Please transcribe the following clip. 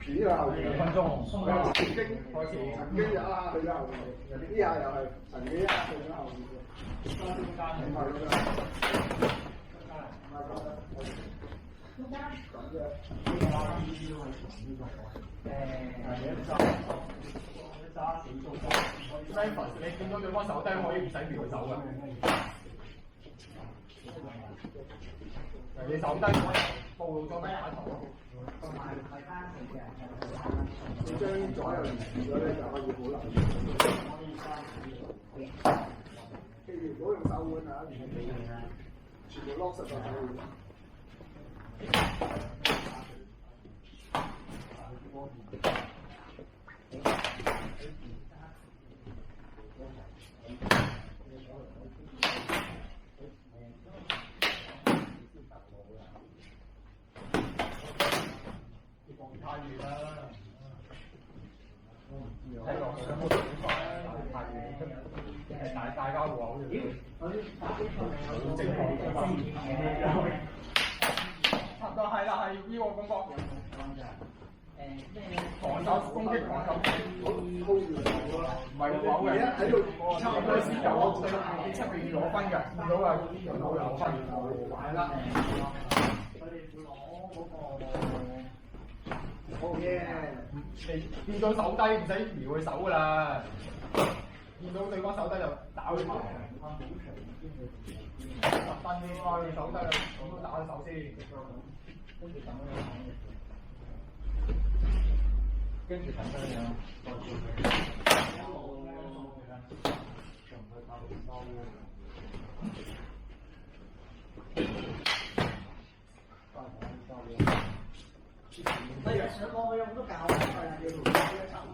片啊後面2分鐘，曾經開始曾經有啦，去咗後面，呢下又係曾經啦，去咗後面嘅，中間係咁樣，中間咁嘅，揸死中，Memphis 你見到對方手低可以唔使瞄佢手㗎，你手低暴露咗咪打頭。你將左右移咗咧就可以好留意。記住唔好用手腕啊，全部 lock 實就可以。太遠啦，睇落去冇點講太遠，係大家戶口嘅。正確嘅嘛，差唔多係啦，係呢個感覺。防守攻擊防守hold 住手啦，唔係戶口嘅，喺度差唔多先有對出邊攞分嘅，見到啊攞有分，玩啦。好嘅，見到手低唔使瞄佢手㗎啦，見到對方手低就打佢頭。10分啲嘛，你手低啦，咁都打佢手先。跟住等佢樣，例如上網我有好多教材啊，叫做一層。